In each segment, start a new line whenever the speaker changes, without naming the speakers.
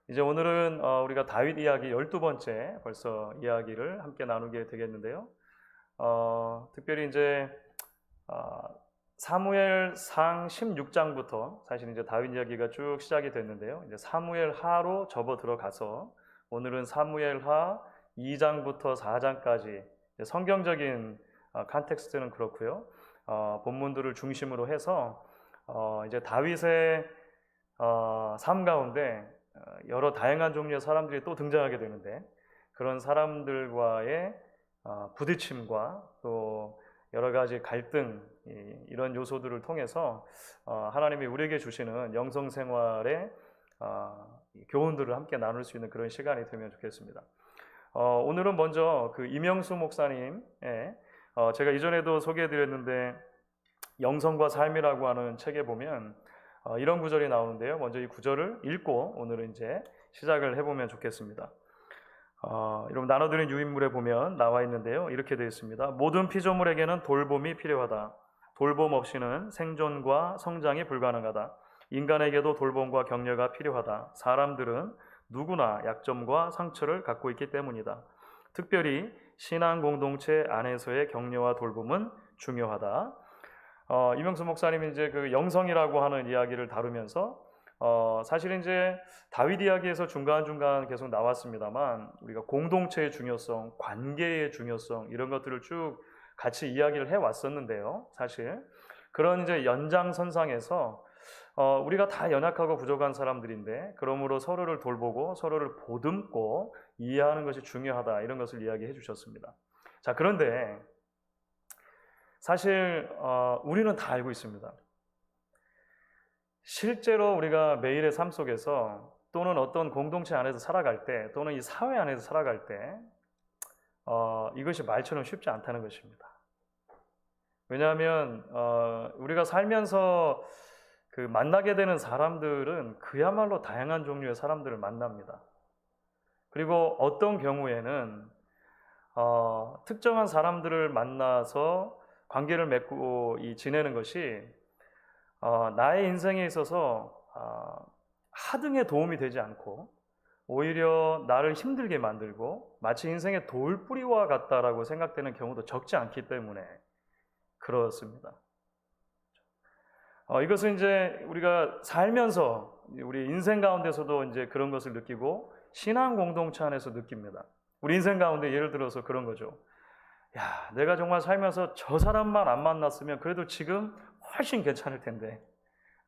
이제 오늘은 우리가 다윗 이야기 12번째 벌써 이야기를 함께 나누게 되겠는데요. 특별히 이제 사무엘상 16장부터 사실 이제 다윗 이야기가 쭉 시작이 됐는데요. 이제 사무엘하로 접어 들어가서 오늘은 사무엘하 2장부터 4장까지 성경적인 컨텍스트는 그렇고요. 본문들을 중심으로 해서 이제 다윗의 삶 가운데 여러 다양한 종류의 사람들이 또 등장하게 되는데, 그런 사람들과의 부딪힘과 또 여러 가지 갈등, 이런 요소들을 통해서 하나님이 우리에게 주시는 영성 생활의 교훈들을 함께 나눌 수 있는 그런 시간이 되면 좋겠습니다. 오늘은 먼저 그 이명수 목사님의 제가 이전에도 소개해드렸는데 영성과 삶이라고 하는 책에 보면 이런 구절이 나오는데요. 먼저 이 구절을 읽고 오늘은 이제 시작을 해보면 좋겠습니다. 여러분 나눠드린 유인물에 보면 나와 있는데요. 이렇게 되어 있습니다. 모든 피조물에게는 돌봄이 필요하다. 돌봄 없이는 생존과 성장이 불가능하다. 인간에게도 돌봄과 격려가 필요하다. 사람들은 누구나 약점과 상처를 갖고 있기 때문이다. 특별히 신앙 공동체 안에서의 격려와 돌봄은 중요하다. 이명수 목사님이 이제 그 영성이라고 하는 이야기를 다루면서 사실 이제 다윗 이야기에서 중간중간 계속 나왔습니다만 우리가 공동체의 중요성, 관계의 중요성 이런 것들을 쭉 같이 이야기를 해왔었는데요. 사실 그런 이제 연장선상에서 우리가 다 연약하고 부족한 사람들인데 그러므로 서로를 돌보고 서로를 보듬고 이해하는 것이 중요하다, 이런 것을 이야기해 주셨습니다. 자, 그런데 사실 우리는 다 알고 있습니다. 실제로 우리가 매일의 삶 속에서 또는 어떤 공동체 안에서 살아갈 때 또는 이 사회 안에서 살아갈 때 이것이 말처럼 쉽지 않다는 것입니다. 왜냐하면 우리가 살면서 그 만나게 되는 사람들은 그야말로 다양한 종류의 사람들을 만납니다. 그리고 어떤 경우에는 특정한 사람들을 만나서 관계를 맺고 지내는 것이 나의 인생에 있어서 하등에 도움이 되지 않고 오히려 나를 힘들게 만들고 마치 인생의 돌뿌리와 같다라고 생각되는 경우도 적지 않기 때문에 그렇습니다. 이것은 이제 우리가 살면서 우리 인생 가운데서도 이제 그런 것을 느끼고 신앙 공동체 안에서 느낍니다. 우리 인생 가운데 예를 들어서 그런 거죠. 야, 내가 정말 살면서 저 사람만 안 만났으면 그래도 지금 훨씬 괜찮을 텐데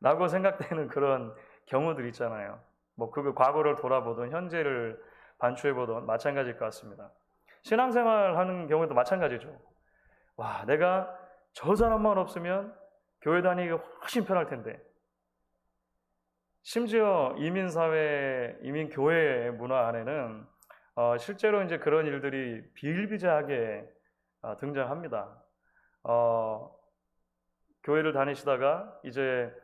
라고 생각되는 그런 경우들 있잖아요. 뭐 그 과거를 돌아보든 현재를 반추해보든 마찬가지일 것 같습니다. 신앙생활 하는 경우도 마찬가지죠. 와, 내가 저 사람만 없으면 교회 다니기가 훨씬 편할 텐데. 심지어 이민사회, 이민교회 문화 안에는 실제로 이제 그런 일들이 비일비재하게 등장합니다. 교회를 다니시다가 이제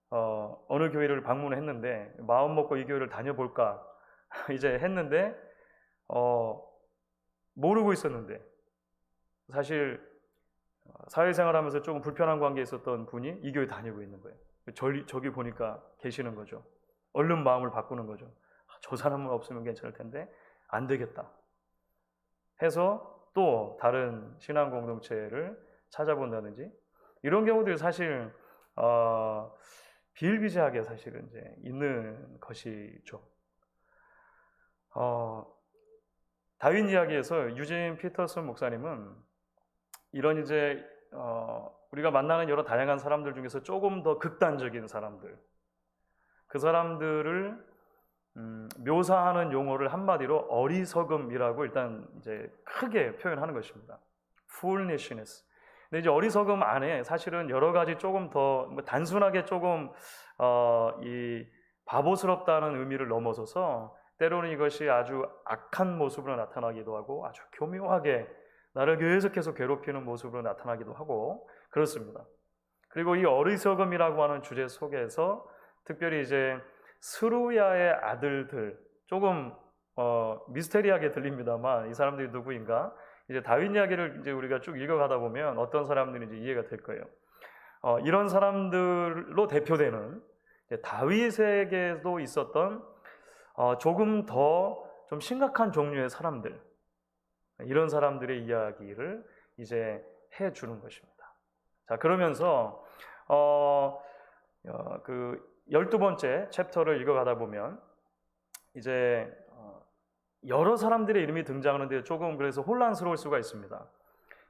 어느 교회를 방문했는데 마음 먹고 이 교회를 다녀볼까 이제 했는데 모르고 있었는데 사실 사회생활하면서 조금 불편한 관계에 있었던 분이 이 교회 다니고 있는 거예요. 저기 보니까 계시는 거죠. 얼른 마음을 바꾸는 거죠. 저 사람은 없으면 괜찮을 텐데 안 되겠다 해서 또 다른 신앙 공동체를 찾아본다든지 이런 경우들이 사실 비일비재하게 사실은 이제 있는 것이죠. 다윈 이야기에서 유진 피터슨 목사님은 이런 이제 우리가 만나는 여러 다양한 사람들 중에서 조금 더 극단적인 사람들, 그 사람들을 묘사하는 용어를 한마디로 어리석음이라고 일단 이제 크게 표현하는 것입니다. foolishness. 근데 이제 어리석음 안에 사실은 여러 가지 조금 더 단순하게 조금 이 바보스럽다는 의미를 넘어서서 때로는 이것이 아주 악한 모습으로 나타나기도 하고 아주 교묘하게 나를 계속해서 괴롭히는 모습으로 나타나기도 하고 그렇습니다. 그리고 이 어리석음이라고 하는 주제 속에서 특별히 이제 스루야의 아들들, 조금 미스테리하게 들립니다만 이 사람들이 누구인가? 이제 다윗 이야기를 이제 우리가 쭉 읽어가다 보면 어떤 사람들인지 이해가 될 거예요. 이런 사람들로 대표되는 다윗에게도 있었던 조금 더 좀 심각한 종류의 사람들, 이런 사람들의 이야기를 이제 해주는 것입니다. 자, 그러면서 그 12번째 챕터를 읽어가다 보면 이제 여러 사람들의 이름이 등장하는데 조금 그래서 혼란스러울 수가 있습니다.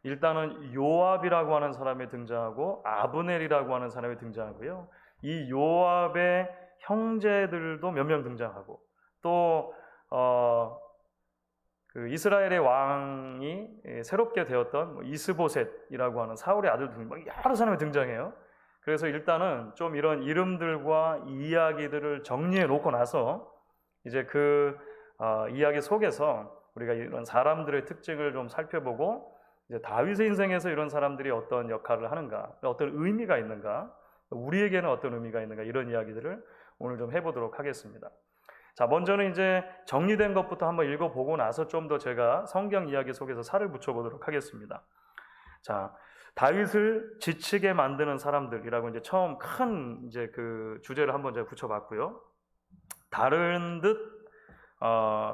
일단은 요압이라고 하는 사람이 등장하고 아브넬이라고 하는 사람이 등장하고요. 이 요압의 형제들도 몇 명 등장하고 또 그 이스라엘의 왕이 새롭게 되었던 이스보셋이라고 하는 사울의 아들 등 여러 사람이 등장해요. 그래서 일단은 좀 이런 이름들과 이야기들을 정리해 놓고 나서 이제 그 이야기 속에서 우리가 이런 사람들의 특징을 좀 살펴보고 이제 다윗의 인생에서 이런 사람들이 어떤 역할을 하는가, 어떤 의미가 있는가, 우리에게는 어떤 의미가 있는가, 이런 이야기들을 오늘 좀 해보도록 하겠습니다. 자, 먼저는 이제 정리된 것부터 한번 읽어보고 나서 좀 더 제가 성경 이야기 속에서 살을 붙여보도록 하겠습니다. 자, 다윗을 지치게 만드는 사람들이라고 이제 처음 큰 이제 그 주제를 한번 제가 붙여봤고요. 다른 듯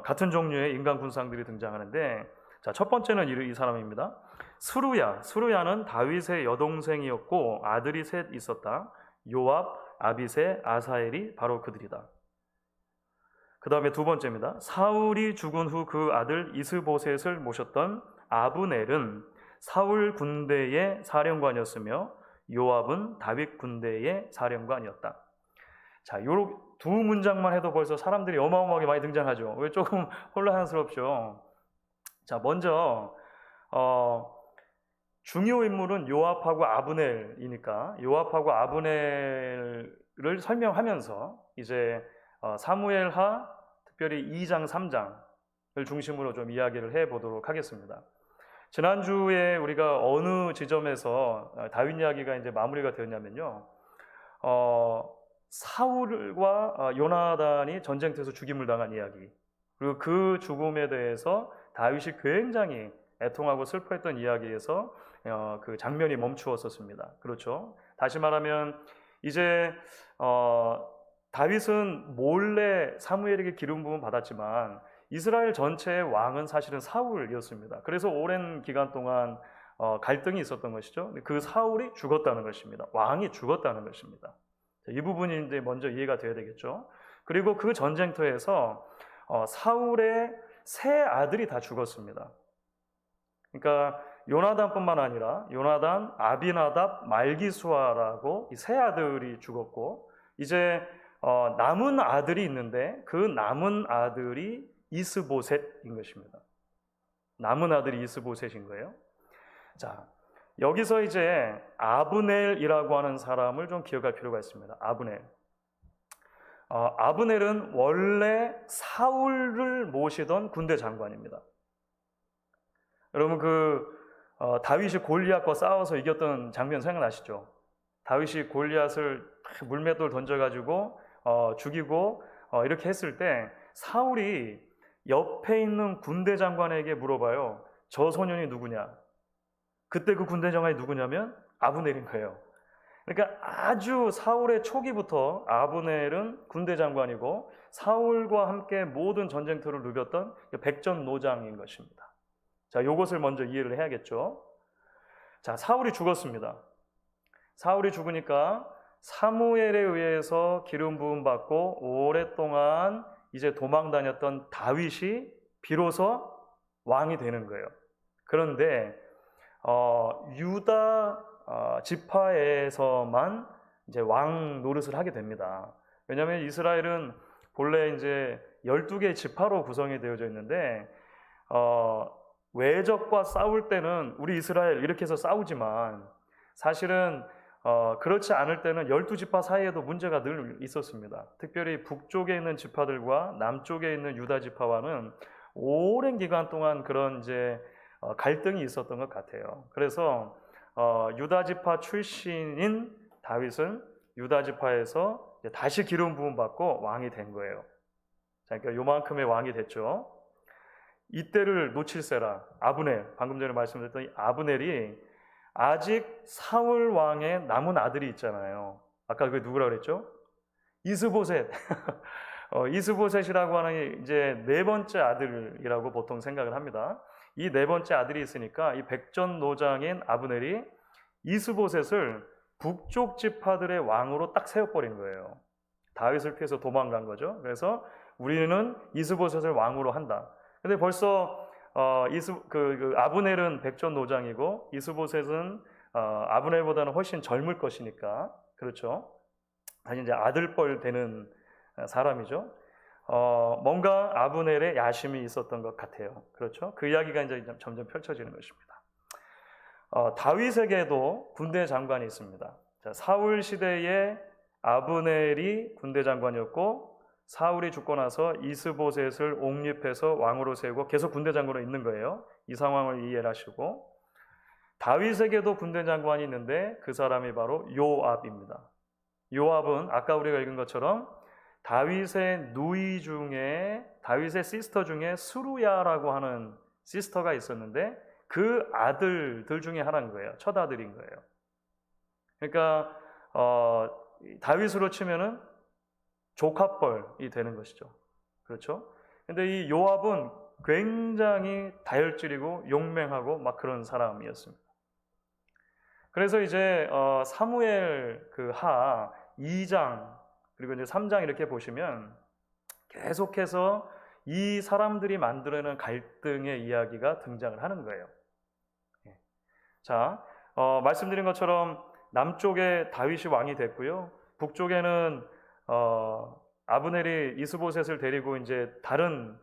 같은 종류의 인간 군상들이 등장하는데, 자, 첫 번째는 이 사람입니다. 스루야는 다윗의 여동생이었고 아들이 셋 있었다. 요압, 아비새, 아사엘이 바로 그들이다. 그 다음에 두 번째입니다. 사울이 죽은 후 그 아들 이스보셋을 모셨던 아브넬은 사울 군대의 사령관이었으며 요압은 다윗 군대의 사령관이었다. 자, 요 두 문장만 해도 벌써 사람들이 어마어마하게 많이 등장하죠. 왜 조금 혼란스럽죠? 자, 먼저 중요 인물은 요압하고 아브넬이니까 요압하고 아브넬을 설명하면서 이제 사무엘하 특별히 2장, 3장을 중심으로 좀 이야기를 해보도록 하겠습니다. 지난주에 우리가 어느 지점에서 다윗 이야기가 이제 마무리가 되었냐면요. 사울과 요나단이 전쟁터에서 죽임을 당한 이야기, 그리고 그 죽음에 대해서 다윗이 굉장히 애통하고 슬퍼했던 이야기에서 그 장면이 멈추었었습니다. 그렇죠? 다시 말하면 이제 다윗은 몰래 사무엘에게 기름 부음 받았지만 이스라엘 전체의 왕은 사실은 사울이었습니다. 그래서 오랜 기간 동안 갈등이 있었던 것이죠. 그 사울이 죽었다는 것입니다. 왕이 죽었다는 것입니다. 이 부분이 이제 먼저 이해가 돼야 되겠죠. 그리고 그 전쟁터에서 사울의 세 아들이 다 죽었습니다. 그러니까 요나단뿐만 아니라 요나단, 아비나답, 말기수아라고 이 세 아들이 죽었고, 이제 남은 아들이 있는데 그 남은 아들이 이스보셋인 것입니다. 남은 아들이 이스보셋인 거예요. 자, 여기서 이제 아브넬이라고 하는 사람을 좀 기억할 필요가 있습니다. 아브넬. 아브넬은 원래 사울을 모시던 군대 장관입니다. 여러분 다윗이 골리앗과 싸워서 이겼던 장면 생각나시죠? 다윗이 골리앗을 물맷돌 던져가지고 죽이고 이렇게 했을 때 사울이 옆에 있는 군대 장관에게 물어봐요. 저 소년이 누구냐? 그때 그 군대 장관이 누구냐면 아브넬인 거예요. 그러니까 아주 사울의 초기부터 아브넬은 군대 장관이고 사울과 함께 모든 전쟁터를 누볐던 백전노장인 것입니다. 자, 이것을 먼저 이해를 해야겠죠. 자, 사울이 죽었습니다. 사울이 죽으니까 사무엘에 의해서 기름 부음 받고 오랫동안 이제 도망 다녔던 다윗이 비로소 왕이 되는 거예요. 그런데 유다 지파에서만 이제 왕 노릇을 하게 됩니다. 왜냐하면 이스라엘은 본래 이제 12개의 지파로 구성이 되어져 있는데 외적과 싸울 때는 우리 이스라엘 이렇게 해서 싸우지만 사실은 그렇지 않을 때는 12지파 사이에도 문제가 늘 있었습니다. 특별히 북쪽에 있는 지파들과 남쪽에 있는 유다 지파와는 오랜 기간 동안 그런 이제 갈등이 있었던 것 같아요. 그래서 유다 지파 출신인 다윗은 유다 지파에서 다시 기름 부음 받고 왕이 된 거예요. 자, 그러니까 요만큼의 왕이 됐죠. 이때를 놓칠세라. 아브넬, 방금 전에 말씀드렸던 이 아브넬이 아직 사울 왕의 남은 아들이 있잖아요. 아까 그게 누구라고 그랬죠? 이스보셋. 이스보셋이라고 하는 이제 네 번째 아들이라고 보통 생각을 합니다. 이 네 번째 아들이 있으니까 이 백전노장인 아브넬이 이스보셋을 북쪽 지파들의 왕으로 딱 세워버린 거예요. 다윗을 피해서 도망간 거죠. 그래서 우리는 이스보셋을 왕으로 한다. 근데 벌써 아브넬은 백전노장이고 이스보셋은 아브넬보다는 훨씬 젊을 것이니까, 그렇죠. 사실 이제 아들뻘 되는 사람이죠. 뭔가 아브넬의 야심이 있었던 것 같아요. 그렇죠. 그 이야기가 이제 점점 펼쳐지는 것입니다. 다윗에게도 군대 장관이 있습니다. 자, 사울 시대에 아브넬이 군대 장관이었고 사울이 죽고 나서 이스보셋을 옹립해서 왕으로 세우고 계속 군대 장관으로 있는 거예요. 이 상황을 이해를 하시고, 다윗에게도 군대 장관이 있는데 그 사람이 바로 요압입니다. 요압은 아까 우리가 읽은 것처럼 다윗의 누이 중에, 다윗의 시스터 중에 수루야라고 하는 시스터가 있었는데 그 아들들 중에 하나인 거예요. 첫 아들인 거예요. 그러니까 다윗으로 치면은 조카뻘이 되는 것이죠. 그렇죠? 근데 이 요압은 굉장히 다혈질이고 용맹하고 막 그런 사람이었습니다. 그래서 이제 사무엘 하 2장 그리고 이제 3장 이렇게 보시면 계속해서 이 사람들이 만들어내는 갈등의 이야기가 등장을 하는 거예요. 자, 말씀드린 것처럼 남쪽에 다윗이 왕이 됐고요. 북쪽에는 아브넬이 이스보셋을 데리고 이제 다른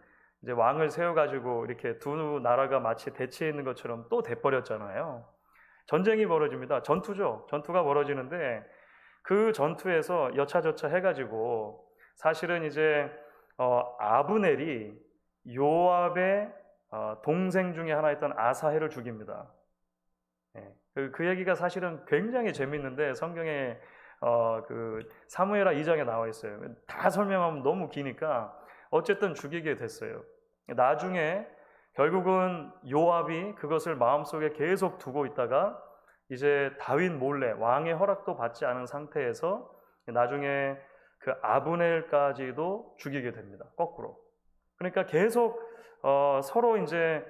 이제 왕을 세워가지고 이렇게 두 나라가 마치 대치해 있는 것처럼 또 돼버렸잖아요. 전쟁이 벌어집니다. 전투죠. 전투가 벌어지는데 그 전투에서 여차저차 해가지고 사실은 이제 아브넬이 요압의 동생 중에 하나였던 아사헬을 죽입니다. 그 얘기가 사실은 굉장히 재밌는데 성경에 사무엘하 2장에 나와 있어요. 다 설명하면 너무 기니까 어쨌든 죽이게 됐어요. 나중에 결국은 요압이 그것을 마음속에 계속 두고 있다가 이제 다윗 몰래 왕의 허락도 받지 않은 상태에서 나중에 그 아브넬까지도 죽이게 됩니다. 거꾸로. 그러니까 계속 서로 이제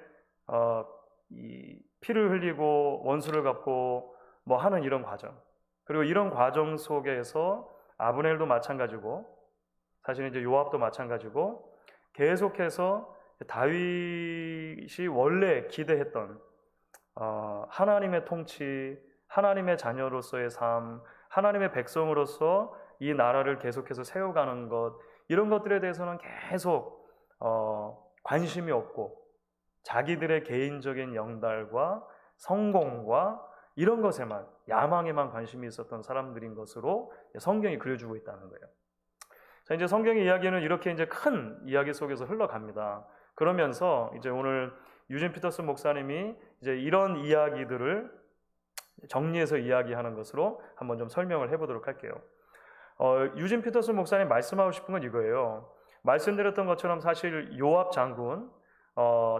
이 피를 흘리고 원수를 갚고 뭐 하는 이런 과정. 그리고 이런 과정 속에서 아브넬도 마찬가지고 사실 이제 요압도 마찬가지고 계속해서 다윗이 원래 기대했던 하나님의 통치, 하나님의 자녀로서의 삶, 하나님의 백성으로서 이 나라를 계속해서 세워가는 것, 이런 것들에 대해서는 계속 관심이 없고 자기들의 개인적인 영달과 성공과 이런 것에만, 야망에만 관심이 있었던 사람들인 것으로 성경이 그려주고 있다는 거예요. 자, 이제 성경의 이야기는 이렇게 이제 큰 이야기 속에서 흘러갑니다. 그러면서 이제 오늘 유진 피터슨 목사님이 이제 이런 이야기들을 정리해서 이야기하는 것으로 한번 좀 설명을 해보도록 할게요. 유진 피터슨 목사님 말씀하고 싶은 건 이거예요. 말씀드렸던 것처럼 사실 요압 장군,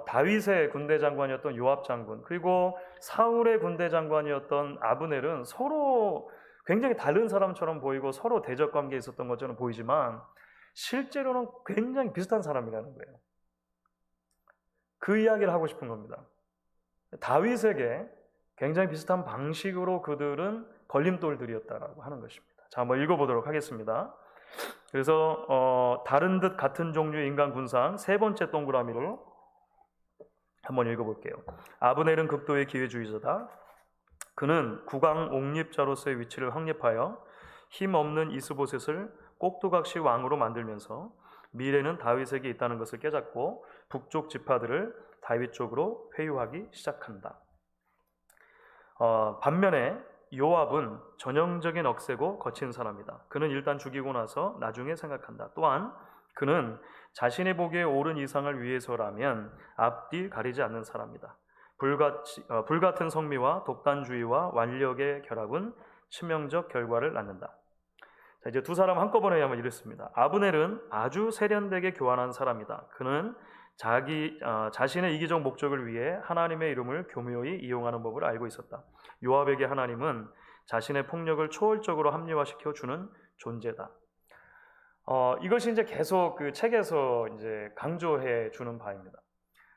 다윗의 군대 장관이었던 요압 장군, 그리고 사울의 군대 장관이었던 아브넬은 서로 굉장히 다른 사람처럼 보이고 서로 대적 관계에 있었던 것처럼 보이지만 실제로는 굉장히 비슷한 사람이라는 거예요. 그 이야기를 하고 싶은 겁니다. 다윗에게 굉장히 비슷한 방식으로 그들은 걸림돌들이었다라고 하는 것입니다. 자, 한번 읽어보도록 하겠습니다. 그래서 다른 듯 같은 종류의 인간 군상 세 번째 동그라미를 한번 읽어볼게요. 아브넬은 극도의 기회주의자다. 그는 국왕 옹립자로서의 위치를 확립하여 힘없는 이스보셋을 꼭두각시 왕으로 만들면서 미래는 다윗에게 있다는 것을 깨닫고 북쪽 지파들을 다윗 쪽으로 회유하기 시작한다. 반면에 요압은 전형적인 억세고 거친 사람이다. 그는 일단 죽이고 나서 나중에 생각한다. 또한 그는 자신의 보기에 옳은 이상을 위해서라면 앞뒤 가리지 않는 사람이다. 불같은 성미와 독단주의와 완력의 결합은 치명적 결과를 낳는다. 자, 이제 두 사람 한꺼번에 한번 읽습니다. 아브넬은 아주 세련되게 교환한 사람이다. 그는 자신의 이기적 목적을 위해 하나님의 이름을 교묘히 이용하는 법을 알고 있었다. 요압에게 하나님은 자신의 폭력을 초월적으로 합리화시켜 주는 존재다. 이것이 이제 계속 그 책에서 이제 강조해 주는 바입니다.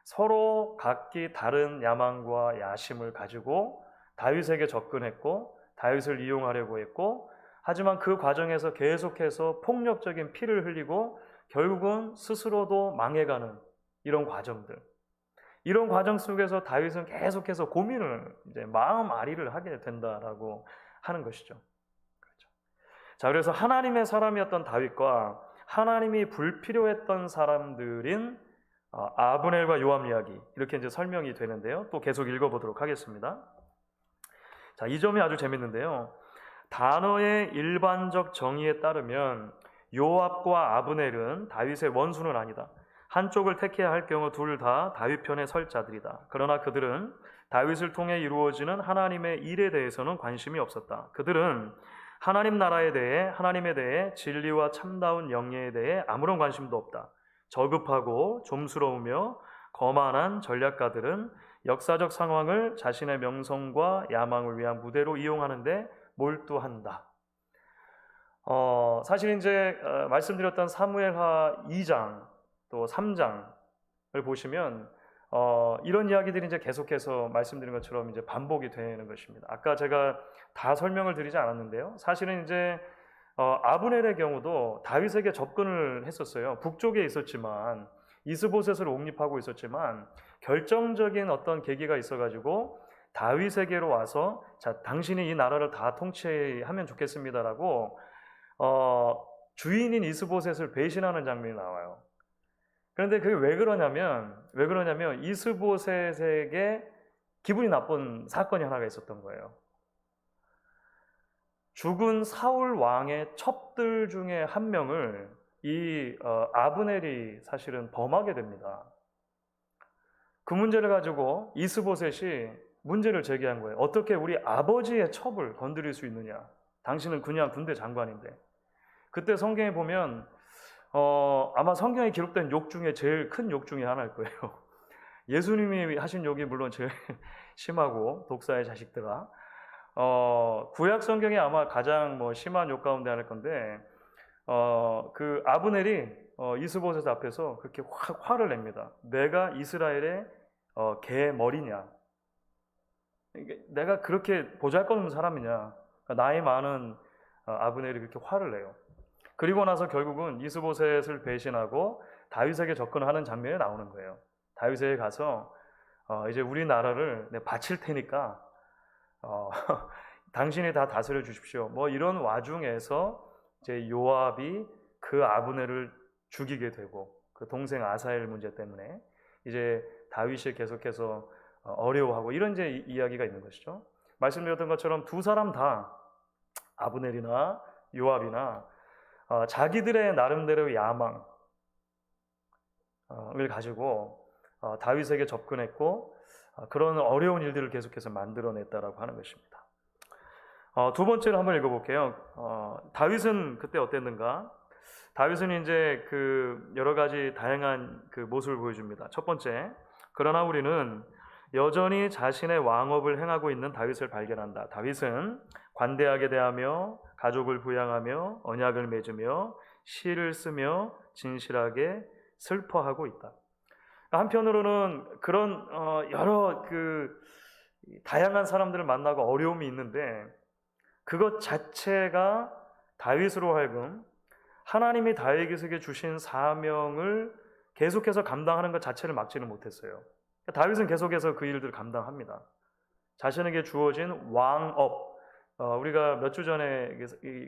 서로 각기 다른 야망과 야심을 가지고 다윗에게 접근했고 다윗을 이용하려고 했고, 하지만 그 과정에서 계속해서 폭력적인 피를 흘리고 결국은 스스로도 망해가는 이런 과정들, 이런 과정 속에서 다윗은 계속해서 고민을, 이제 마음앓이를 하게 된다라고 하는 것이죠. 그렇죠. 자, 그래서 하나님의 사람이었던 다윗과 하나님이 불필요했던 사람들인 아브넬과 요압 이야기, 이렇게 이제 설명이 되는데요. 또 계속 읽어보도록 하겠습니다. 자, 이 점이 아주 재밌는데요. 단어의 일반적 정의에 따르면 요압과 아브넬은 다윗의 원수는 아니다. 한쪽을 택해야 할 경우 둘 다 다윗 편에 설 자들이다. 그러나 그들은 다윗을 통해 이루어지는 하나님의 일에 대해서는 관심이 없었다. 그들은 하나님 나라에 대해, 하나님에 대해, 진리와 참다운 영예에 대해 아무런 관심도 없다. 저급하고 좀스러우며 거만한 전략가들은 역사적 상황을 자신의 명성과 야망을 위한 무대로 이용하는데 몰두한다. 사실 이제 말씀드렸던 사무엘하 2장 또 3장을 보시면 이런 이야기들이 이제 계속해서 말씀드린 것처럼 이제 반복이 되는 것입니다. 아까 제가 다 설명을 드리지 않았는데요. 사실은 이제 아브넬의 경우도 다윗에게 접근을 했었어요. 북쪽에 있었지만, 이스보셋을 옹립하고 있었지만 결정적인 어떤 계기가 있어가지고 다윗에게로 와서, 자, 당신이 이 나라를 다 통치하면 좋겠습니다라고 주인인 이스보셋을 배신하는 장면이 나와요. 그런데 그게 왜 그러냐면 이스보셋에게 기분이 나쁜 사건이 하나가 있었던 거예요. 죽은 사울 왕의 첩들 중에 한 명을 이 아브넬이 사실은 범하게 됩니다. 그 문제를 가지고 이스보셋이 문제를 제기한 거예요. 어떻게 우리 아버지의 첩을 건드릴 수 있느냐? 당신은 그냥 군대 장관인데. 그때 성경에 보면 아마 성경에 기록된 욕 중에 제일 큰 욕 중에 하나일 거예요. 예수님이 하신 욕이 물론 제일 심하고, 독사의 자식들아. 구약 성경에 아마 가장 심한 욕 가운데 하나일 건데, 그 아브넬이 이스보셋 앞에서 그렇게 화를 냅니다. 내가 이스라엘의 개 머리냐? 내가 그렇게 보잘것없는 사람이냐? 나이 많은 아브넬이 그렇게 화를 내요. 그리고 나서 결국은 이스보셋을 배신하고 다윗에게 접근하는 장면이 나오는 거예요. 다윗에게 가서 이제 우리 나라를 내가 바칠 테니까 당신이 다 다스려 주십시오. 이런 와중에서 이제 요압이 그 아브넬을 죽이게 되고, 그 동생 아사엘 문제 때문에 이제 다윗이 계속해서 어려워하고, 이런 이제 이야기가 있는 것이죠. 말씀드렸던 것처럼 두 사람 다, 아브넬이나 요압이나 자기들의 나름대로의 야망을 가지고 다윗에게 접근했고, 그런 어려운 일들을 계속해서 만들어냈다라고 하는 것입니다. 두 번째로 한번 읽어볼게요. 다윗은 그때 어땠는가? 다윗은 이제 그 여러 가지 다양한 그 모습을 보여줍니다. 첫 번째, 그러나 우리는 여전히 자신의 왕업을 행하고 있는 다윗을 발견한다. 다윗은 관대하게 대하며 가족을 부양하며 언약을 맺으며 시를 쓰며 진실하게 슬퍼하고 있다. 한편으로는 그런 여러 그 다양한 사람들을 만나고 어려움이 있는데, 그것 자체가 다윗으로 하여금 하나님이 다윗에게 주신 사명을 계속해서 감당하는 것 자체를 막지는 못했어요. 다윗은 계속해서 그 일들을 감당합니다. 자신에게 주어진 왕업, 우리가 몇 주 전에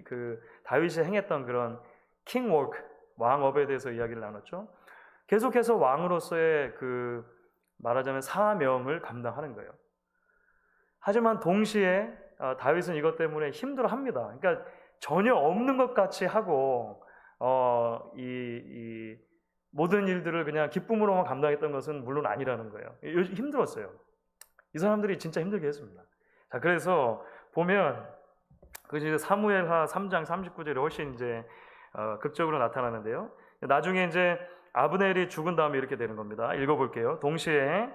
그 다윗이 행했던 그런 킹워크, 왕업에 대해서 이야기를 나눴죠. 계속해서 왕으로서의 그 말하자면 사명을 감당하는 거예요. 하지만 동시에 다윗은 이것 때문에 힘들어합니다. 그러니까 전혀 없는 것 같이 하고 이 모든 일들을 그냥 기쁨으로만 감당했던 것은 물론 아니라는 거예요. 힘들었어요. 이 사람들이 진짜 힘들게 했습니다. 자, 그래서 보면 그 이제 사무엘하 3장 39절에 훨씬 이제 극적으로 나타나는데요. 나중에 이제 아브넬이 죽은 다음에 이렇게 되는 겁니다. 읽어볼게요. 동시에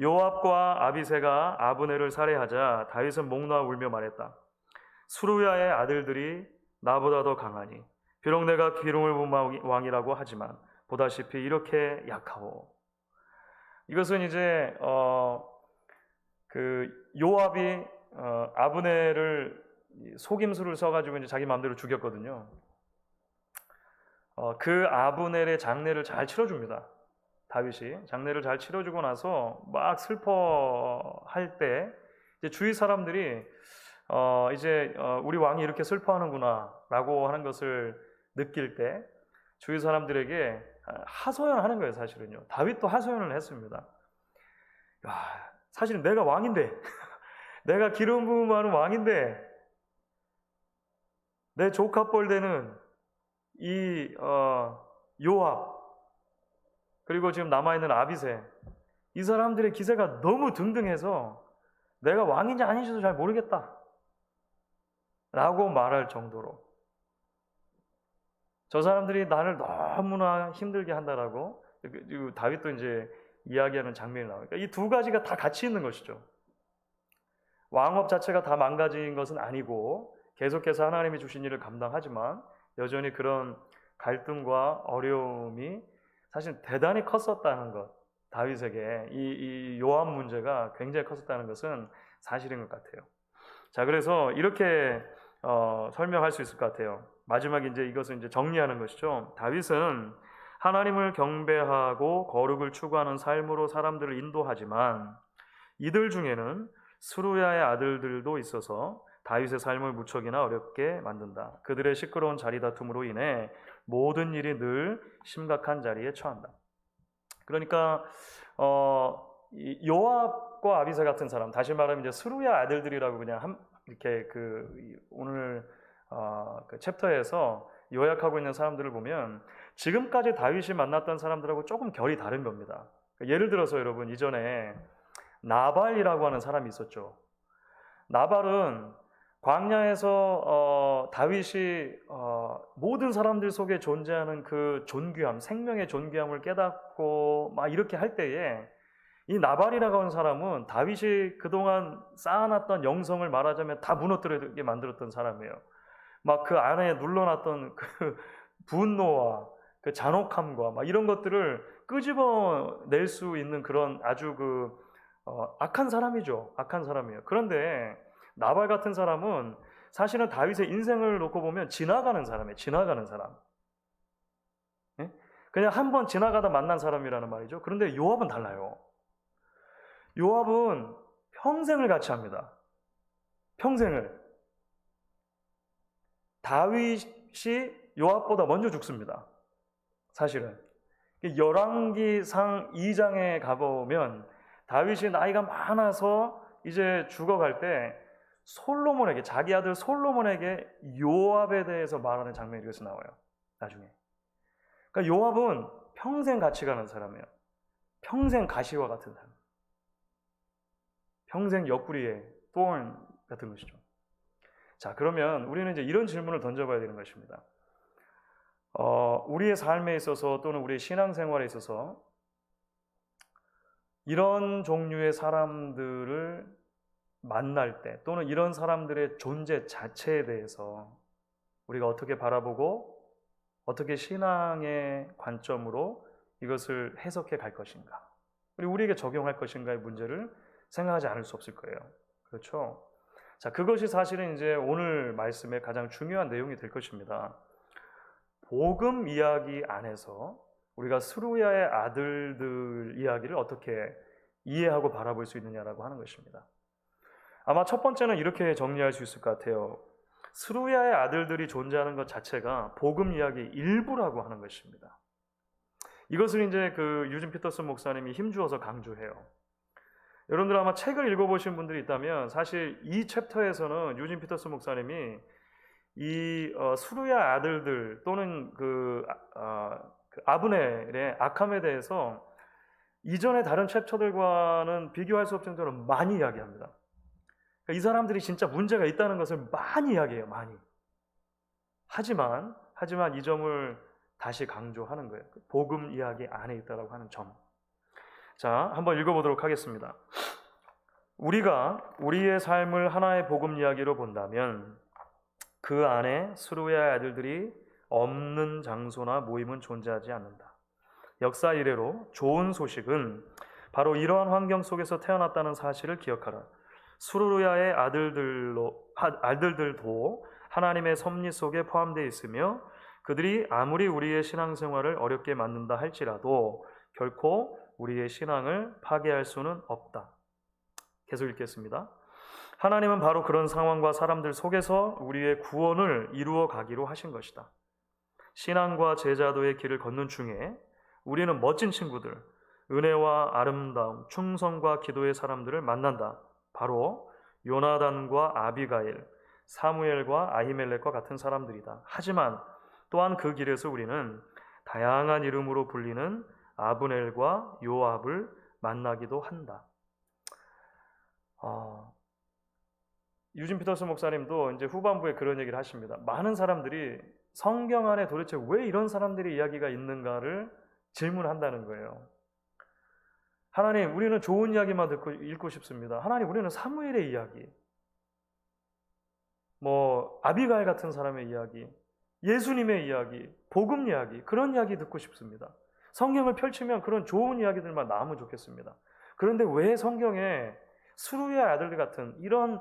요압과 아비새가 아브넬을 살해하자 다윗은 목 놓아 울며 말했다. 수루야의 아들들이 나보다 더 강하니 비록 내가 기름을 부은 왕이라고 하지만 보다시피 이렇게 약하오. 이것은 이제 그 요압이 아브넬을 속임수를 써가지고 이제 자기 마음대로 죽였거든요. 그 아브넬의 장례를 잘 치러줍니다. 다윗이 장례를 잘 치러주고 나서 막 슬퍼할 때 이제 주위 사람들이 이제 우리 왕이 이렇게 슬퍼하는구나라고 하는 것을 느낄 때 주위 사람들에게 하소연하는 거예요. 사실은요. 다윗도 하소연을 했습니다. 야, 사실은 내가 왕인데 내가 기름 부음하는 왕인데 내 조카뻘 되는 이 요압 그리고 지금 남아있는 아비새 이 사람들의 기세가 너무 등등해서 내가 왕인지 아닌지도 잘 모르겠다 라고 말할 정도로 저 사람들이 나를 너무나 힘들게 한다라고 다윗도 이제 이야기하는 장면이 나오니까 이 두 가지가 다 같이 있는 것이죠. 왕업 자체가 다 망가진 것은 아니고 계속해서 하나님이 주신 일을 감당하지만 여전히 그런 갈등과 어려움이 사실 대단히 컸었다는 것, 다윗에게 이 요압 문제가 굉장히 컸었다는 것은 사실인 것 같아요. 자, 그래서 이렇게 설명할 수 있을 것 같아요. 마지막에 이제 이것을 이제 정리하는 것이죠. 다윗은 하나님을 경배하고 거룩을 추구하는 삶으로 사람들을 인도하지만 이들 중에는 스루야의 아들들도 있어서 다윗의 삶을 무척이나 어렵게 만든다. 그들의 시끄러운 자리 다툼으로 인해 모든 일이 늘 심각한 자리에 처한다. 그러니까 요압과 아비새 같은 사람, 다시 말하면 이제 스루야 아들들이라고 그냥 이렇게 오늘 그 챕터에서 요약하고 있는 사람들을 보면 지금까지 다윗이 만났던 사람들하고 조금 결이 다른 겁니다. 예를 들어서 여러분 이전에 나발이라고 하는 사람이 있었죠. 나발은 광야에서 다윗이 모든 사람들 속에 존재하는 그 존귀함, 생명의 존귀함을 깨닫고 막 이렇게 할 때에 이 나발이라고 하는 사람은 다윗이 그동안 쌓아놨던 영성을 말하자면 다 무너뜨리게 만들었던 사람이에요. 막 그 안에 눌러놨던 그 분노와 그 잔혹함과 막 이런 것들을 끄집어낼 수 있는 그런 아주 악한 사람이죠. 악한 사람이에요. 그런데 나발 같은 사람은 사실은 다윗의 인생을 놓고 보면 지나가는 사람이에요. 지나가는 사람. 예? 그냥 한번 지나가다 만난 사람이라는 말이죠. 그런데 요압은 달라요. 요압은 평생을 같이 합니다. 평생을. 다윗이 요압보다 먼저 죽습니다. 사실은. 열왕기상 2장에 가보면 다윗이 나이가 많아서 이제 죽어갈 때 솔로몬에게, 자기 아들 솔로몬에게 요압에 대해서 말하는 장면이 여기서 나와요. 나중에. 그러니까 요압은 평생 같이 가는 사람이에요. 평생 가시와 같은 사람. 평생 옆구리에 thorn 같은 것이죠. 자, 그러면 우리는 이제 이런 질문을 던져봐야 되는 것입니다. 우리의 삶에 있어서 또는 우리의 신앙생활에 있어서 이런 종류의 사람들을 만날 때 또는 이런 사람들의 존재 자체에 대해서 우리가 어떻게 바라보고 어떻게 신앙의 관점으로 이것을 해석해 갈 것인가, 그리고 우리에게 적용할 것인가의 문제를 생각하지 않을 수 없을 거예요. 그렇죠? 자, 그것이 사실은 이제 오늘 말씀의 가장 중요한 내용이 될 것입니다. 복음 이야기 안에서 우리가 스루야의 아들들 이야기를 어떻게 이해하고 바라볼 수 있느냐라고 하는 것입니다. 아마 첫 번째는 이렇게 정리할 수 있을 것 같아요. 스루야의 아들들이 존재하는 것 자체가 복음 이야기 일부라고 하는 것입니다. 이것을 이제 유진 피터슨 목사님이 힘주어서 강조해요. 여러분들 아마 책을 읽어보신 분들이 있다면 사실 이 챕터에서는 유진 피터슨 목사님이 이 스루야 아들들 또는 아브넬의 악함에 대해서 이전의 다른 챕터들과는 비교할 수 없을 정도로 많이 이야기합니다. 그러니까 이 사람들이 진짜 문제가 있다는 것을 많이 이야기해요. 많이. 하지만 이 점을 다시 강조하는 거예요. 복음 이야기 안에 있다라고 하는 점. 자, 한번 읽어보도록 하겠습니다. 우리가 우리의 삶을 하나의 복음 이야기로 본다면 그 안에 스루야의 아들들이 없는 장소나 모임은 존재하지 않는다. 역사 이래로 좋은 소식은 바로 이러한 환경 속에서 태어났다는 사실을 기억하라. 수루야의 아들들도 하나님의 섭리 속에 포함되어 있으며 그들이 아무리 우리의 신앙생활을 어렵게 만든다 할지라도 결코 우리의 신앙을 파괴할 수는 없다. 계속 읽겠습니다. 하나님은 바로 그런 상황과 사람들 속에서 우리의 구원을 이루어 가기로 하신 것이다. 신앙과 제자도의 길을 걷는 중에 우리는 멋진 친구들, 은혜와 아름다움, 충성과 기도의 사람들을 만난다. 바로 요나단과 아비가일, 사무엘과 아히멜렉과 같은 사람들이다. 하지만 또한 그 길에서 우리는 다양한 이름으로 불리는 아브넬과 요압을 만나기도 한다. 유진 피터스 목사님도 이제 후반부에 그런 얘기를 하십니다. 많은 사람들이 성경 안에 도대체 왜 이런 사람들의 이야기가 있는가를 질문한다는 거예요. 하나님, 우리는 좋은 이야기만 듣고 읽고 싶습니다. 하나님, 우리는 사무엘의 이야기, 아비가일 같은 사람의 이야기, 예수님의 이야기, 복음 이야기, 그런 이야기 듣고 싶습니다. 성경을 펼치면 그런 좋은 이야기들만 나오면 좋겠습니다. 그런데 왜 성경에 수루의 아들들 같은 이런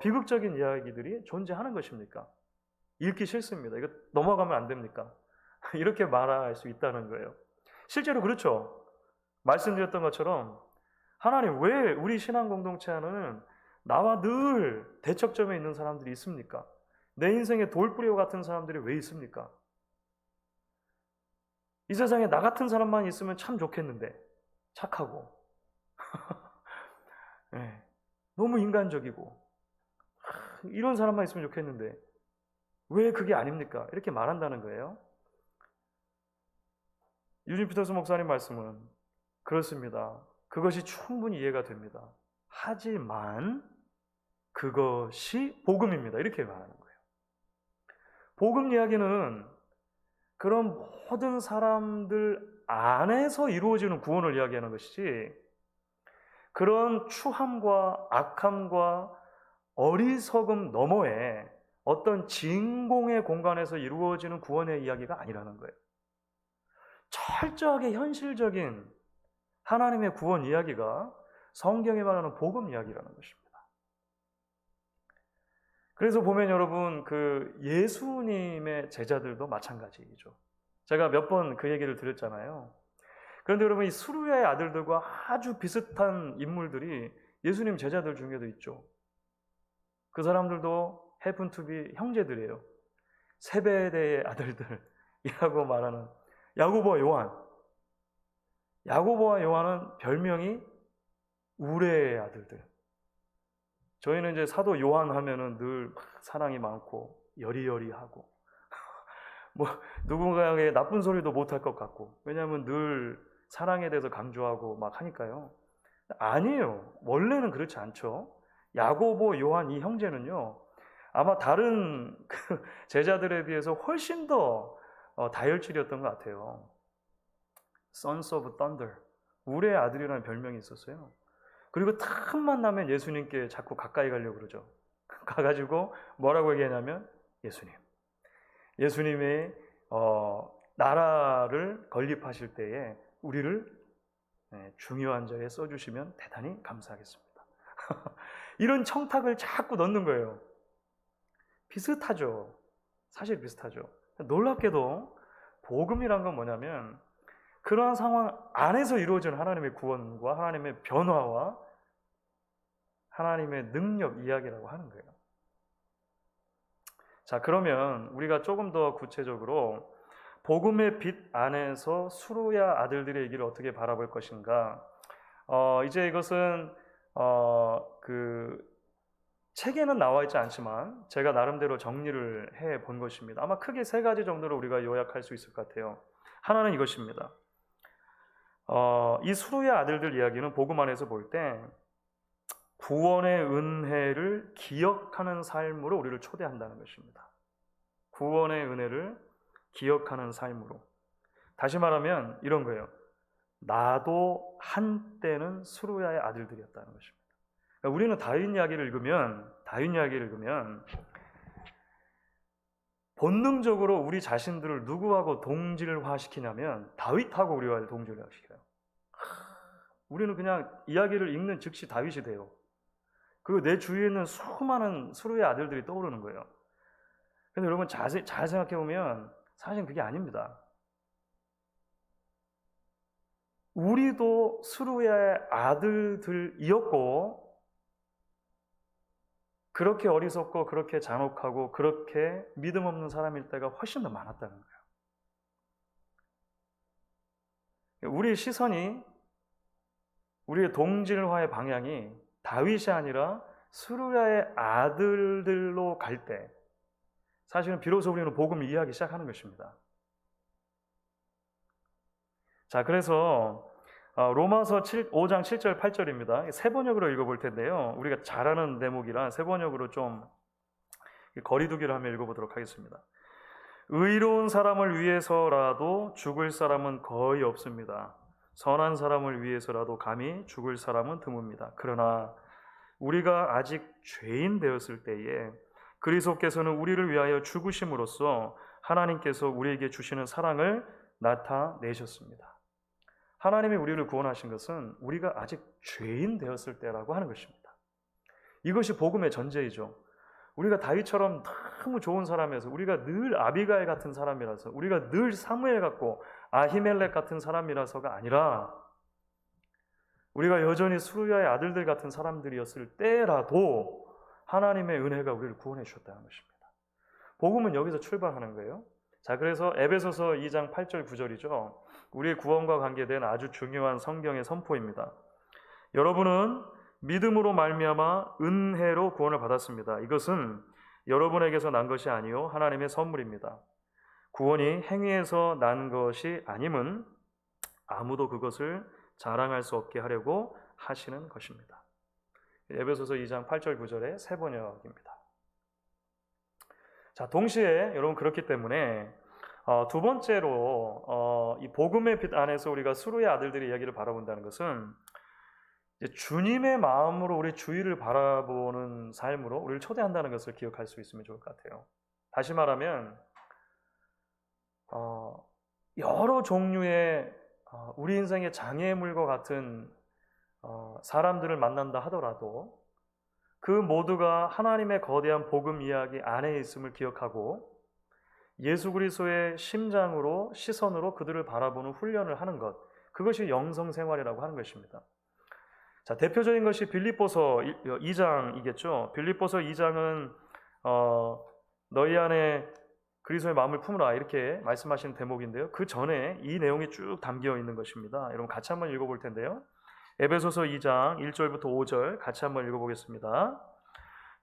비극적인 이야기들이 존재하는 것입니까? 읽기 싫습니다. 이거 넘어가면 안 됩니까? 이렇게 말할 수 있다는 거예요. 실제로 그렇죠. 말씀드렸던 것처럼 하나님, 왜 우리 신앙 공동체 안에는 나와 늘 대척점에 있는 사람들이 있습니까? 내 인생의 돌뿌리와 같은 사람들이 왜 있습니까? 이 세상에 나 같은 사람만 있으면 참 좋겠는데, 착하고 네, 너무 인간적이고 이런 사람만 있으면 좋겠는데 왜 그게 아닙니까? 이렇게 말한다는 거예요. 유진 피터스 목사님 말씀은 그렇습니다. 그것이 충분히 이해가 됩니다. 하지만 그것이 복음입니다. 이렇게 말하는 거예요. 복음 이야기는 그런 모든 사람들 안에서 이루어지는 구원을 이야기하는 것이지, 그런 추함과 악함과 어리석음 너머에 어떤 진공의 공간에서 이루어지는 구원의 이야기가 아니라는 거예요. 철저하게 현실적인 하나님의 구원 이야기가 성경에 말하는 복음 이야기라는 것입니다. 그래서 보면 여러분, 그 예수님의 제자들도 마찬가지죠. 제가 몇 번 그 얘기를 드렸잖아요. 그런데 여러분, 이 수루야의 아들들과 아주 비슷한 인물들이 예수님 제자들 중에도 있죠. 그 사람들도 happen to be 형제들이에요. 세베대의 아들들이라고 말하는 야고보와 요한. 야고보와 요한은 별명이 우레의 아들들. 저희는 이제 사도 요한 하면은 늘 사랑이 많고 여리여리하고 누군가에게 나쁜 소리도 못할 것 같고, 왜냐하면 늘 사랑에 대해서 강조하고 막 하니까요. 아니에요. 원래는 그렇지 않죠. 야고보, 요한 이 형제는요, 아마 다른 제자들에 비해서 훨씬 더 다혈질이었던 것 같아요. Sons of Thunder, 우레의 아들이라는 별명이 있었어요. 그리고 틈만 나면 예수님께 자꾸 가까이 가려고 그러죠. 가가지고 뭐라고 얘기하냐면, 예수님의 나라를 건립하실 때에 우리를 중요한 자리에 써주시면 대단히 감사하겠습니다. 이런 청탁을 자꾸 넣는 거예요. 비슷하죠. 사실 비슷하죠. 놀랍게도 복음이란 건 뭐냐면 그러한 상황 안에서 이루어지는 하나님의 구원과 하나님의 변화와 하나님의 능력 이야기라고 하는 거예요. 자, 그러면 우리가 조금 더 구체적으로 복음의 빛 안에서 수루야 아들들의 얘기를 어떻게 바라볼 것인가. 이제 이것은 그 책에는 나와 있지 않지만 제가 나름대로 정리를 해 본 것입니다. 아마 크게 세 가지 정도로 우리가 요약할 수 있을 것 같아요. 하나는 이것입니다. 이 수루야 아들들 이야기는 복음 안에서 볼 때 구원의 은혜를 기억하는 삶으로 우리를 초대한다는 것입니다. 구원의 은혜를 기억하는 삶으로. 다시 말하면 이런 거예요. 나도 한때는 수루야의 아들들이었다는 것입니다. 그러니까 우리는 다윗 이야기를 읽으면 본능적으로 우리 자신들을 누구하고 동질화시키냐면 다윗하고 우리와 동질화시켜요. 우리는 그냥 이야기를 읽는 즉시 다윗이 돼요. 그리고 내 주위에 있는 수많은 수르의 아들들이 떠오르는 거예요. 근데 여러분 잘 생각해 보면 사실 그게 아닙니다. 우리도 수르의 아들들이었고 그렇게 어리석고 그렇게 잔혹하고 그렇게 믿음 없는 사람일 때가 훨씬 더 많았다는 거예요. 우리의 시선이, 우리의 동질화의 방향이 다윗이 아니라 수르야의 아들들로 갈 때 사실은 비로소 우리는 복음을 이해하기 시작하는 것입니다. 자, 그래서 로마서 5장 7절 8절입니다. 세 번역으로 읽어볼 텐데요. 우리가 잘 아는 대목이라 세 번역으로 좀 거리두기를 하며 읽어보도록 하겠습니다. 의로운 사람을 위해서라도 죽을 사람은 거의 없습니다. 선한 사람을 위해서라도 감히 죽을 사람은 드뭅니다. 그러나 우리가 아직 죄인 되었을 때에 그리스도께서는 우리를 위하여 죽으심으로써 하나님께서 우리에게 주시는 사랑을 나타내셨습니다. 하나님이 우리를 구원하신 것은 우리가 아직 죄인 되었을 때라고 하는 것입니다. 이것이 복음의 전제이죠. 우리가 다윗처럼 너무 좋은 사람이어서, 우리가 늘 아비가일 같은 사람이라서, 우리가 늘 사무엘 같고 아히멜렉 같은 사람이라서가 아니라 우리가 여전히 수르야의 아들들 같은 사람들이었을 때라도 하나님의 은혜가 우리를 구원해 주셨다는 것입니다. 복음은 여기서 출발하는 거예요. 자, 그래서 에베소서 2장 8절 9절이죠. 우리의 구원과 관계된 아주 중요한 성경의 선포입니다. 여러분은 믿음으로 말미암아 은혜로 구원을 받았습니다. 이것은 여러분에게서 난 것이 아니요 하나님의 선물입니다. 구원이 행위에서 난 것이 아님은 아무도 그것을 자랑할 수 없게 하려고 하시는 것입니다. 에베소서 2장 8절 9절의 세 번역입니다. 자, 동시에 여러분 그렇기 때문에 두 번째로 이 복음의 빛 안에서 우리가 수르의 아들들의 이야기를 바라본다는 것은 주님의 마음으로 우리 주위를 바라보는 삶으로 우리를 초대한다는 것을 기억할 수 있으면 좋을 것 같아요. 다시 말하면 여러 종류의 우리 인생의 장애물과 같은 사람들을 만난다 하더라도 그 모두가 하나님의 거대한 복음 이야기 안에 있음을 기억하고 예수 그리스도의 심장으로, 시선으로 그들을 바라보는 훈련을 하는 것, 그것이 영성 생활이라고 하는 것입니다. 자, 대표적인 것이 빌립보서 2장이겠죠. 빌립보서 2장은 너희 안에 그리스도의 마음을 품으라 이렇게 말씀하시는 대목인데요. 그 전에 이 내용이 쭉 담겨 있는 것입니다. 여러분 같이 한번 읽어볼 텐데요. 에베소서 2장 1절부터 5절 같이 한번 읽어보겠습니다.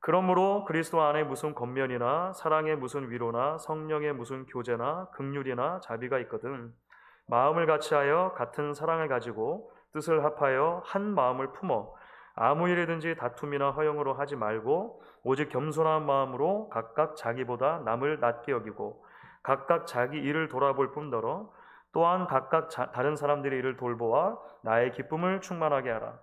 그러므로 그리스도 안에 무슨 겉면이나 사랑의 무슨 위로나 성령의 무슨 교제나 긍휼이나 자비가 있거든 마음을 같이하여 같은 사랑을 가지고 뜻을 합하여 한 마음을 품어 아무 일이든지 다툼이나 허영으로 하지 말고 오직 겸손한 마음으로 각각 자기보다 남을 낮게 여기고 각각 자기 일을 돌아볼 뿐더러 또한 각각 다른 사람들의 일을 돌보아 나의 기쁨을 충만하게 하라.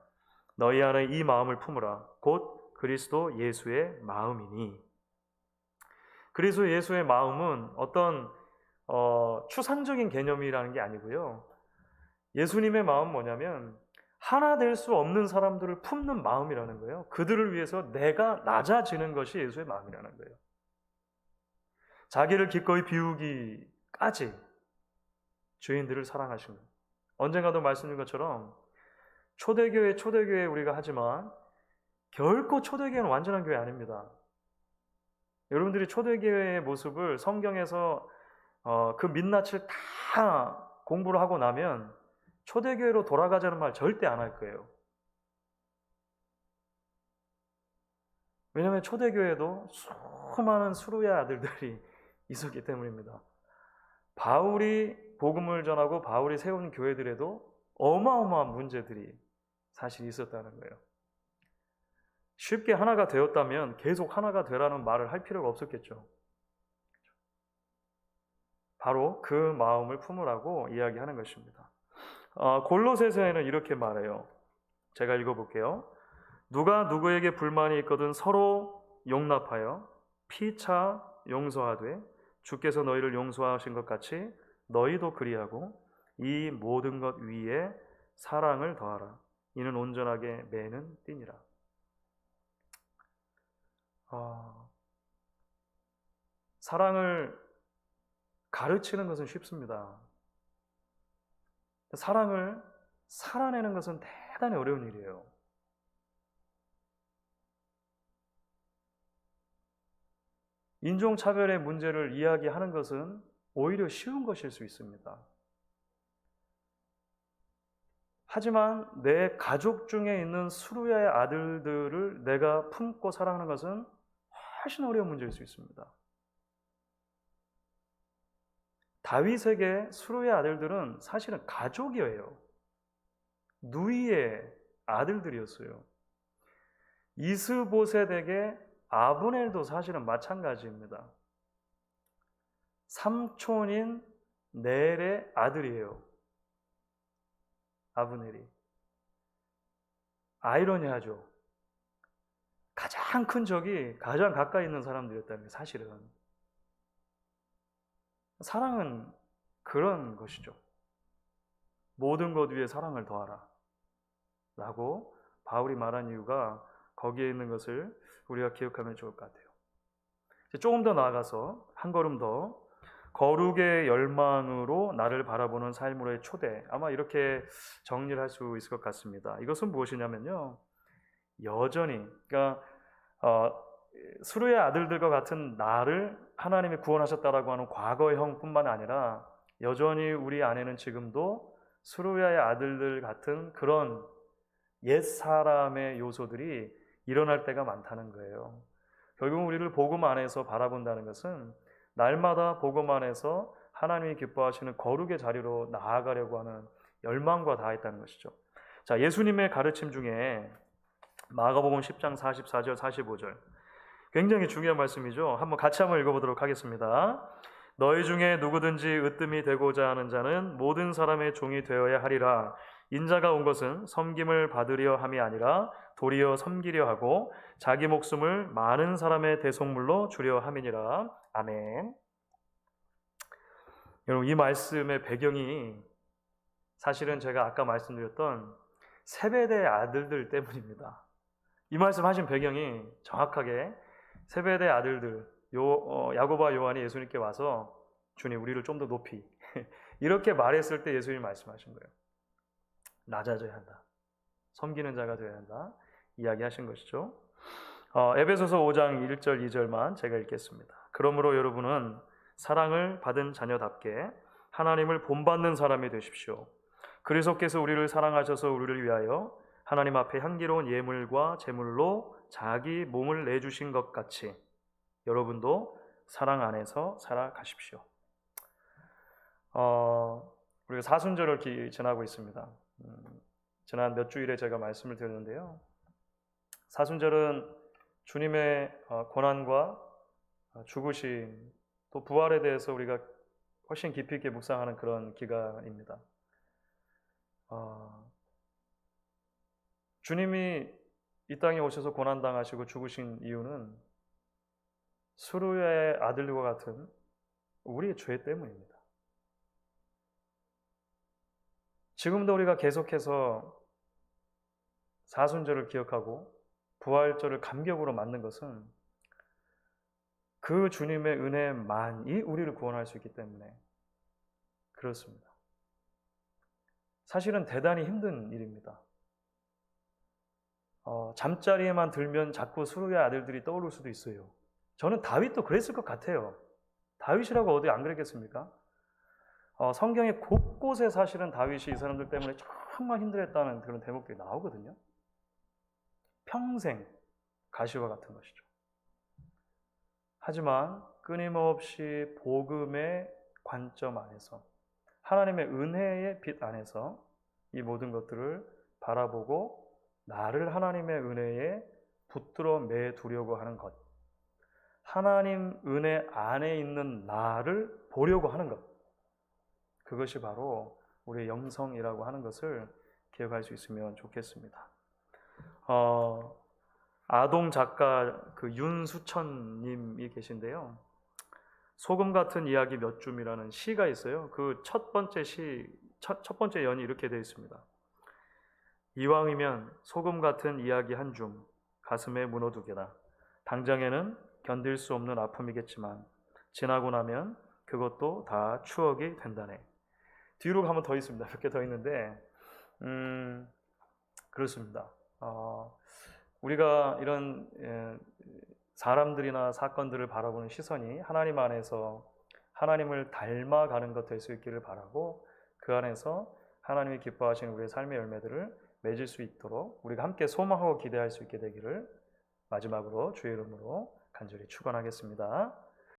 너희 안에 이 마음을 품으라. 곧 그리스도 예수의 마음이니. 그리스도 예수의 마음은 어떤 추상적인 개념이라는 게 아니고요. 예수님의 마음은 뭐냐면 하나 될 수 없는 사람들을 품는 마음이라는 거예요. 그들을 위해서 내가 낮아지는 것이 예수의 마음이라는 거예요. 자기를 기꺼이 비우기까지 죄인들을 사랑하시는, 언젠가도 말씀드린 것처럼 초대교회 우리가 하지만 결코 초대교회는 완전한 교회 아닙니다. 여러분들이 초대교회의 모습을 성경에서 그 민낯을 다 공부를 하고 나면 초대교회로 돌아가자는 말 절대 안 할 거예요. 왜냐하면 초대교회도 수많은 수르의 아들들이 있었기 때문입니다. 바울이 복음을 전하고 바울이 세운 교회들에도 어마어마한 문제들이 사실 있었다는 거예요. 쉽게 하나가 되었다면 계속 하나가 되라는 말을 할 필요가 없었겠죠. 바로 그 마음을 품으라고 이야기하는 것입니다. 골로새서에는 이렇게 말해요. 제가 읽어볼게요. 누가 누구에게 불만이 있거든 서로 용납하여 피차 용서하되 주께서 너희를 용서하신 것 같이 너희도 그리하고 이 모든 것 위에 사랑을 더하라. 이는 온전하게 매는 띠니라. 사랑을 가르치는 것은 쉽습니다. 사랑을 살아내는 것은 대단히 어려운 일이에요. 인종차별의 문제를 이야기하는 것은 오히려 쉬운 것일 수 있습니다. 하지만 내 가족 중에 있는 수루야의 아들들을 내가 품고 사랑하는 것은 훨씬 어려운 문제일 수 있습니다. 다윗에게 수루의 아들들은 사실은 가족이에요. 누이의 아들들이었어요. 이스보셋에게 아브넬도 사실은 마찬가지입니다. 삼촌인 넬의 아들이에요. 아브넬이. 아이러니하죠. 가장 큰 적이 가장 가까이 있는 사람들이었다는 게 사실은. 사랑은 그런 것이죠. 모든 것 위에 사랑을 더하라 라고 바울이 말한 이유가 거기에 있는 것을 우리가 기억하면 좋을 것 같아요. 조금 더 나아가서 한 걸음 더 거룩의 열망으로 나를 바라보는 삶으로의 초대, 아마 이렇게 정리를 할 수 있을 것 같습니다. 이것은 무엇이냐면요, 여전히 그러니까 수르의 아들들과 같은 나를 하나님이 구원하셨다라고 하는 과거형뿐만 아니라 여전히 우리 안에는 지금도 수르야의 아들들 같은 그런 옛사람의 요소들이 일어날 때가 많다는 거예요. 결국 우리를 복음 안에서 바라본다는 것은 날마다 복음 안에서 하나님이 기뻐하시는 거룩의 자리로 나아가려고 하는 열망과 다했다는 것이죠. 자, 예수님의 가르침 중에 마가복음 10장 44절 45절 굉장히 중요한 말씀이죠. 같이 한번 읽어보도록 하겠습니다. 너희 중에 누구든지 으뜸이 되고자 하는 자는 모든 사람의 종이 되어야 하리라. 인자가 온 것은 섬김을 받으려 함이 아니라 도리어 섬기려 하고 자기 목숨을 많은 사람의 대속물로 주려 함이니라. 아멘. 여러분, 이 말씀의 배경이 사실은 제가 아까 말씀드렸던 세베대의 아들들 때문입니다. 이 말씀 하신 배경이 정확하게 세베대의 아들들, 야고보와 요한이 예수님께 와서 주님, 우리를 좀 더 높이 이렇게 말했을 때 예수님이 말씀하신 거예요. 낮아져야 한다. 섬기는 자가 되어야 한다. 이야기하신 것이죠. 에베소서 5장 1절 2절만 제가 읽겠습니다. 그러므로 여러분은 사랑을 받은 자녀답게 하나님을 본받는 사람이 되십시오. 그리스도께서 우리를 사랑하셔서 우리를 위하여 하나님 앞에 향기로운 예물과 제물로 자기 몸을 내주신 것 같이 여러분도 사랑 안에서 살아가십시오. 우리가 사순절을 지나고 있습니다. 지난 몇 주일에 제가 말씀을 드렸는데요. 사순절은 주님의 고난과 죽으심 또 부활에 대해서 우리가 훨씬 깊이 있게 묵상하는 그런 기간입니다. 주님이 이 땅에 오셔서 고난당하시고 죽으신 이유는 수르의 아들과 같은 우리의 죄 때문입니다. 지금도 우리가 계속해서 사순절을 기억하고 부활절을 감격으로 맞는 것은 그 주님의 은혜만이 우리를 구원할 수 있기 때문에 그렇습니다. 사실은 대단히 힘든 일입니다. 잠자리에만 들면 자꾸 수르의 아들들이 떠오를 수도 있어요. 저는 다윗도 그랬을 것 같아요. 다윗이라고 어디 안 그랬겠습니까? 성경의 곳곳에 사실은 다윗이 이 사람들 때문에 정말 힘들었다는 그런 대목들이 나오거든요. 평생 가시와 같은 것이죠. 하지만 끊임없이 복음의 관점 안에서 하나님의 은혜의 빛 안에서 이 모든 것들을 바라보고 나를 하나님의 은혜에 붙들어 매두려고 하는 것, 하나님 은혜 안에 있는 나를 보려고 하는 것, 그것이 바로 우리의 영성이라고 하는 것을 기억할 수 있으면 좋겠습니다. 아동 작가 윤수천님이 계신데요. 소금 같은 이야기 몇 줌이라는 시가 있어요. 그 첫 번째 첫 번째 연이 이렇게 되어 있습니다. 이왕이면 소금 같은 이야기 한 줌 가슴에 문어두개다. 당장에는 견딜 수 없는 아픔이겠지만 지나고 나면 그것도 다 추억이 된다네. 뒤로 가면 더 있습니다. 몇 개 더 있는데 그렇습니다. 우리가 이런 사람들이나 사건들을 바라보는 시선이 하나님 안에서 하나님을 닮아가는 것 될 수 있기를 바라고 그 안에서 하나님이 기뻐하시는 우리의 삶의 열매들을 맺을 수 있도록 우리가 함께 소망하고 기대할 수 있게 되기를 마지막으로 주의 이름으로 간절히 축원하겠습니다.